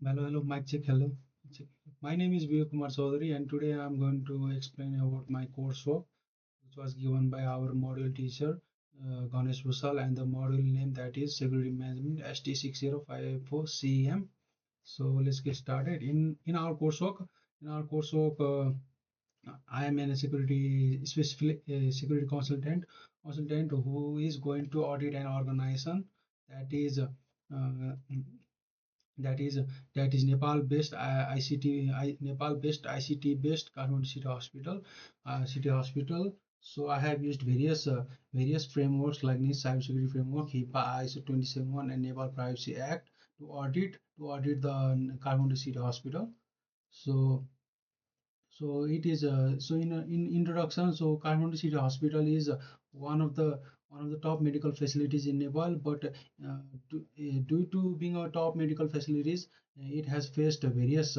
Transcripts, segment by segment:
Hello, hello, mic check, hello. Check. My name is Vivek Kumar Chaudhary, and today I am going to explain about my coursework, which was given by our module teacher, Ganesh Bhusal, and the module name that is Security Management ST60554 CEM. So let's get started. In our coursework, I am a security specific security consultant who is going to audit an organization that is that is that is Nepal based ICT based Kathmandu City Hospital. So I have used various frameworks like NIST Cybersecurity Framework, HIPAA, ISO 271, and Nepal Privacy Act to audit the Kathmandu City Hospital. So in introduction, so Kathmandu City Hospital is one of the top medical facilities in Nepal, but due to being a top medical facilities, it has faced various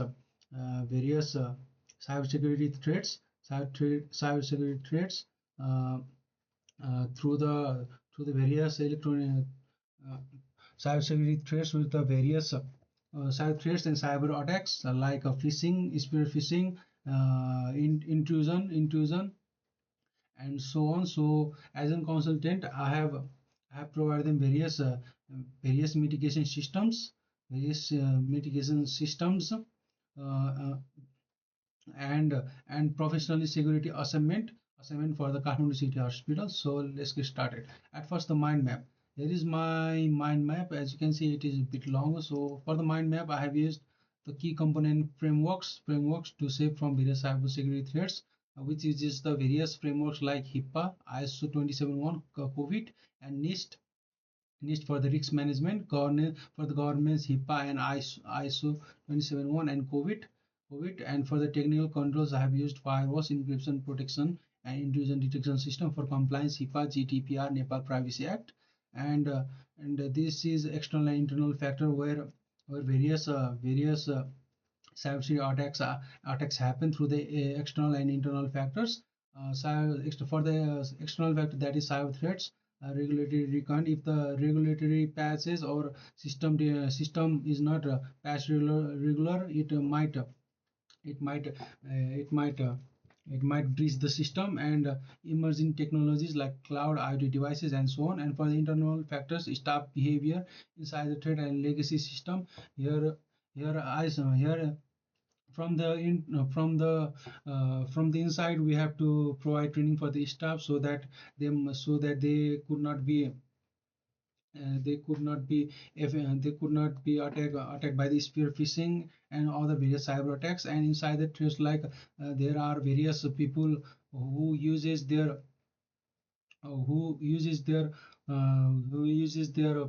cybersecurity threats, cybersecurity threats uh, through the various electronic uh, cybersecurity threats with the various cyber threats and cyber attacks like phishing, spear phishing, intrusion, and so on. So, as a consultant, I have provided them various mitigation systems, uh, and professional security assignment for the Kathmandu City Hospital. So let's get started. At first, the mind map. Here is my mind map. As you can see, it is a bit long. So for the mind map, I have used the key component frameworks to save from various cybersecurity threats, which is the various frameworks like HIPAA, ISO 271, COVID, and NIST for the risk management, governance for the government's HIPAA and ISO 271 and COVID. And for the technical controls, I have used firewalls, encryption protection, and intrusion detection system for compliance, HIPAA, GDPR, Nepal Privacy Act, and this is external and internal factor where various cybersecurity attacks happen through the external and internal factors. For the external factor, that is cyber threats, regulatory recount. If the regulatory patches or system is not patched regular, it might it might breach the system, and emerging technologies like cloud, IoT devices, and so on. And for the internal factors, staff behavior inside the threat and legacy system. Here here from the from the inside, we have to provide training for the staff so that they could not be if they could not be attacked by the spear phishing and all the various cyber attacks. And inside the trace, like there are various people who uses their who uses their who uses their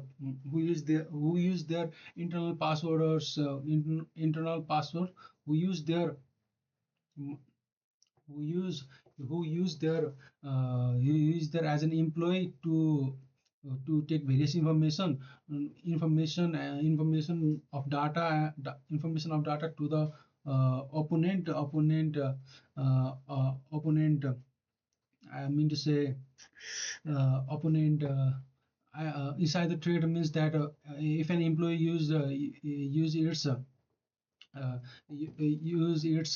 who use their internal password or internal password, who use their who use who use their as an employee to take various information of data information of data to the opponent. I mean to say opponent. Inside the trade means that if an employee uh, use it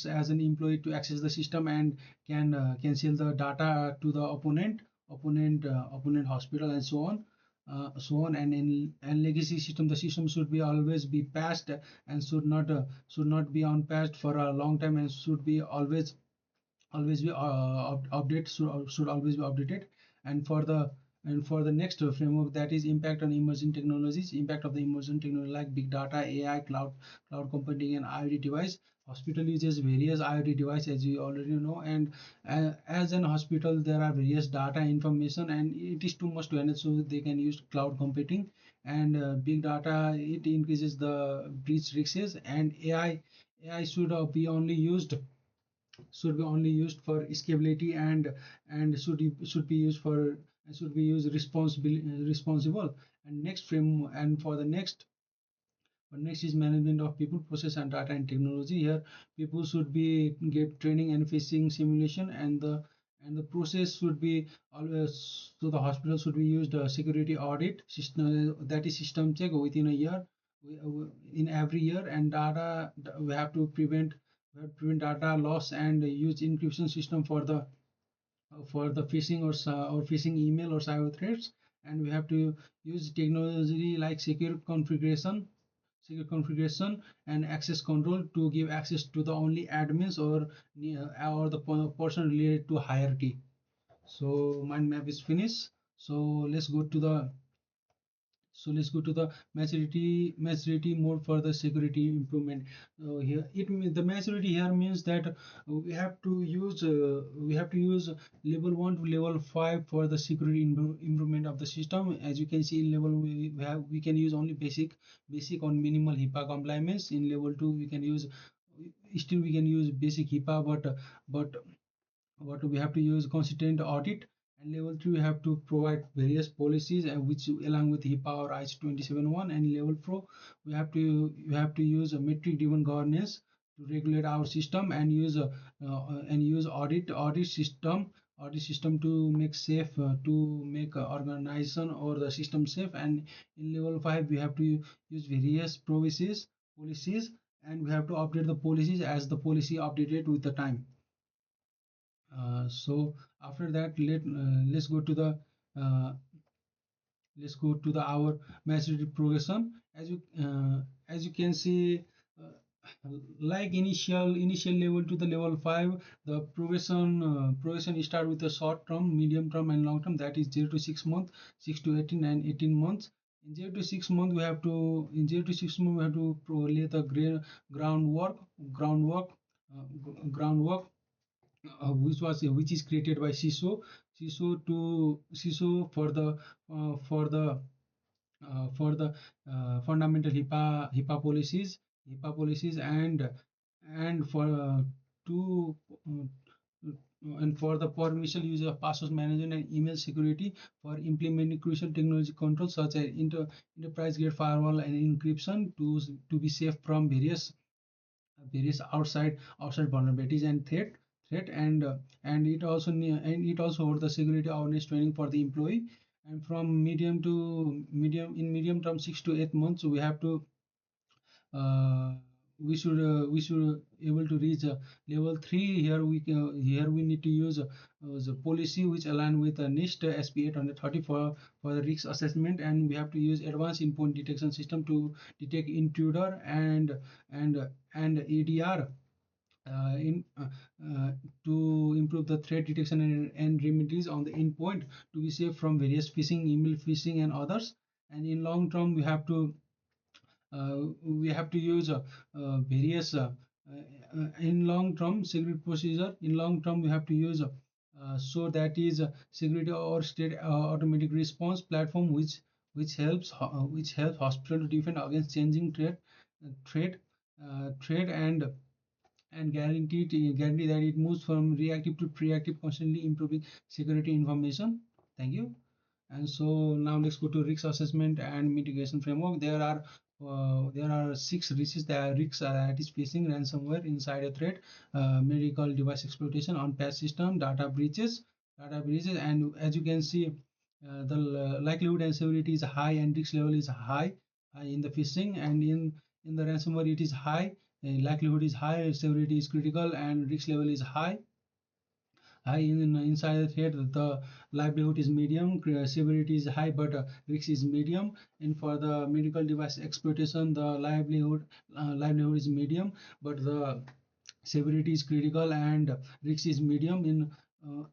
as an employee to access the system and can sell the data to the opponent hospital, and so on. And in and legacy system, the system should be always be patched and should not be unpatched for a long time, and should be always be update should always be updated. And for the next framework, that is impact on emerging technologies, impact of the emerging technology like big data, AI, cloud computing, and IoT device. Hospital uses various IoT device, as you already know. And as an hospital, there are various data information, and it is too much to handle, so they can use cloud computing. And big data, it increases the breach risks. And AI should be only used for scalability, and should be used responsible. And next frame and for the next is management of people, process, and data and technology. Here, people should be get training and facing simulation, and the process should be always. So the hospital should be used security audit system, that is system check within a year. in every year, and we have to prevent data loss and use encryption system for the phishing or phishing email or cyber threats. And we have to use technology like secure configuration and access control to give access to the only admins or the person related to hierarchy. So mind map is finished. So let's go to the maturity mode for the security improvement. Here the maturity here means that we have to use level 1 to level 5 for the security improvement of the system. As you can see, in level we can use only basic on minimal HIPAA compliance. In level 2 we can use basic HIPAA, but what we have to use consistent audit. And level 3 we have to provide various policies which along with HIPAA or ISO 271. And level 4 we have to use a metric driven governance to regulate our system and use audit system to make safe to make organization or the system safe. And in level 5 we have to use various policies, and we have to update the policies as the policy updated with the time. So after that, uh, let's go to the our maturity progression. As you can see, like initial level to the level 5, the progression start with the short term, medium term, and long term. That is 0 to 6 months, 6 to 18, and 18 months. In 0 to 6 months we have to lay the groundwork groundwork groundwork which is created by CISO for the fundamental HIPAA policies, and for to and for the permission use of password management and email security, for implementing crucial technology controls such as enterprise grade firewall and encryption to be safe from various outside vulnerabilities and threat. And it also holds the security awareness training for the employee. And from medium term, 6 to 8 months, we have to uh, we should able to reach level 3. Here we need to use the policy which align with NIST SP 830 for the risk assessment. And we have to use advanced endpoint detection system to detect intruder and and ADR in to improve the threat detection and remedies on the endpoint to be safe from various phishing, email phishing, and others. And in long term, we have to use various in long term security procedure. In long term, we have to use so that is security or state automatic response platform which helps hospital to defend against changing threat threat and guarantee that it moves from reactive to proactive, constantly improving security information. Thank you. And so now let's go to risk assessment and mitigation framework. There are 6 risks that is facing ransomware inside a threat: medical device exploitation, on-patch system, data breaches. And as you can see, the likelihood and severity is high, and risk level is high in the phishing. And in the ransomware it is high. Likelihood is high, severity is critical, and risk level is high in inside the threat. The livelihood is medium, severity is high, but risk is medium. And for the medical device exploitation, the livelihood is medium, but the severity is critical and risk is medium.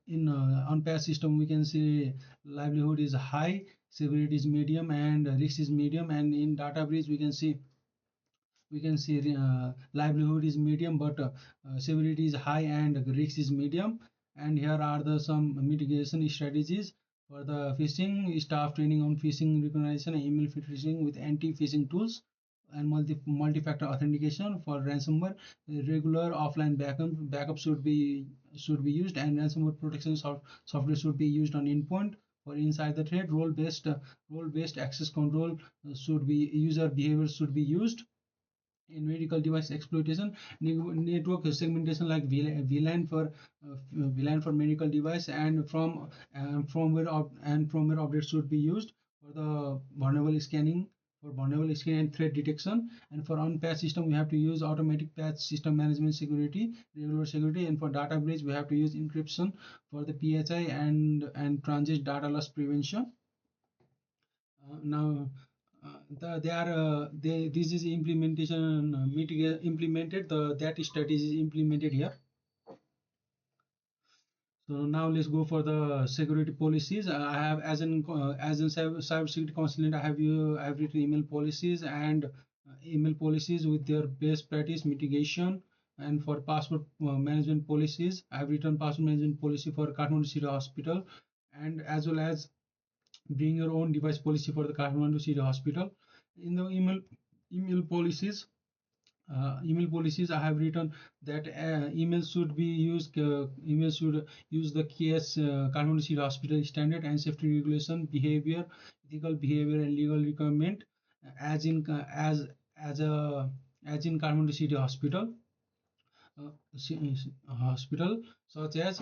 In on-patch system, we can see livelihood is high, severity is medium, and risk is medium. And in data breach, we can see livelihood is medium, but severity is high and risk is medium. And here are the some mitigation strategies for the phishing: staff training on phishing recognition and email phishing with anti-phishing tools, and multi-factor authentication for ransomware. Regular offline backup should be used, and ransomware protection software should be used on endpoint. For inside the threat, role-based access control should be user behavior should be used. In medical device exploitation, network segmentation like VLAN for medical device, and firmware updates should be used for the vulnerable scanning for vulnerable screen and threat detection. And for unpatched system, we have to use automatic patch system management security, regular security. And for data breach, we have to use encryption for the PHI and transit data loss prevention. Now they are this is implementation implemented, that strategy is implemented here. So now let's go for the security policies. I have as a cyber security consultant, I have written email policies and email policies with their best practice mitigation. And for password management policies, I have written password management policy for Kathmandu City Hospital, and as well as bring your own device policy for the Kathmandu City Hospital. In the email policies, I have written that email should be used. Email should use the KS Kathmandu City Hospital standard and safety regulation, behavior, ethical behavior, and legal requirement, as in as in Kathmandu City Hospital, hospital such as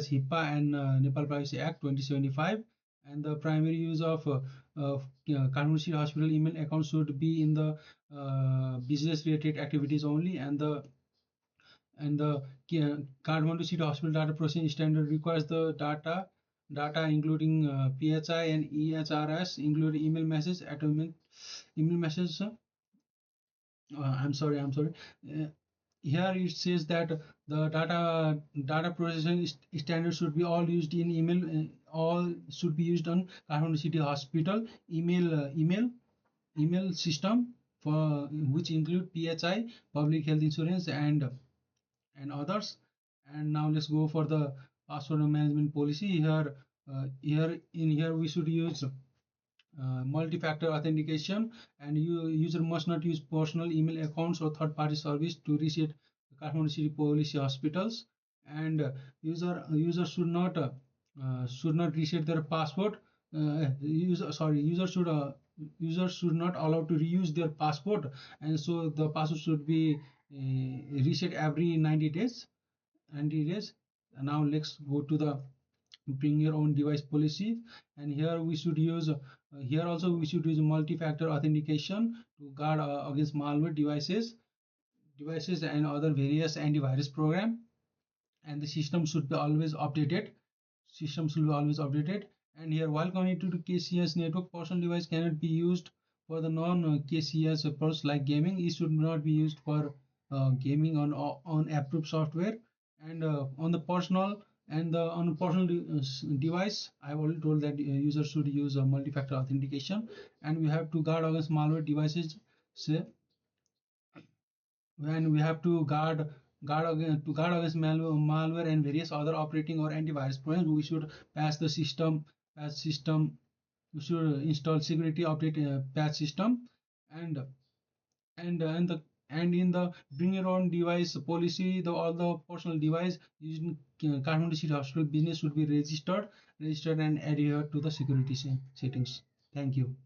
HIPAA and Nepal Privacy Act 2075. And the primary use of Kathmandu City Hospital email accounts should be in the business related activities only. And the Kathmandu City Hospital data processing standard requires the data including PHI and EHRS, include email message, email message. I'm sorry. Here it says that the data processing standards should be all used in email. All should be used on Kathmandu City Hospital email system, for which include PHI, public health insurance, and others. And now let's go for the password management policy. Here we should use multi-factor authentication, and user must not use personal email accounts or third-party service to reset Kathmandu City Police Hospitals. And user should not reset their password. User should not allow to reuse their password, and so the password should be reset every 90 days. Now let's go to the bring your own device policy. And here also we should use multi-factor authentication to guard against malware devices and other various antivirus program. And the system should be always updated. And here, while connected to KCS network, personal device cannot be used for the non KCS purpose like gaming. It should not be used for gaming on approved software. And on the personal device, I have already told that user should use a multi-factor authentication. And we have to guard against malware devices. Say, when we have to guard against malware and various other operating or antivirus programs, we should patch system. We should install security update patch system. and and in the bring your own device policy, all the personal device using Kathmandu City Hospital business should be registered and adhere to the security settings. Thank you.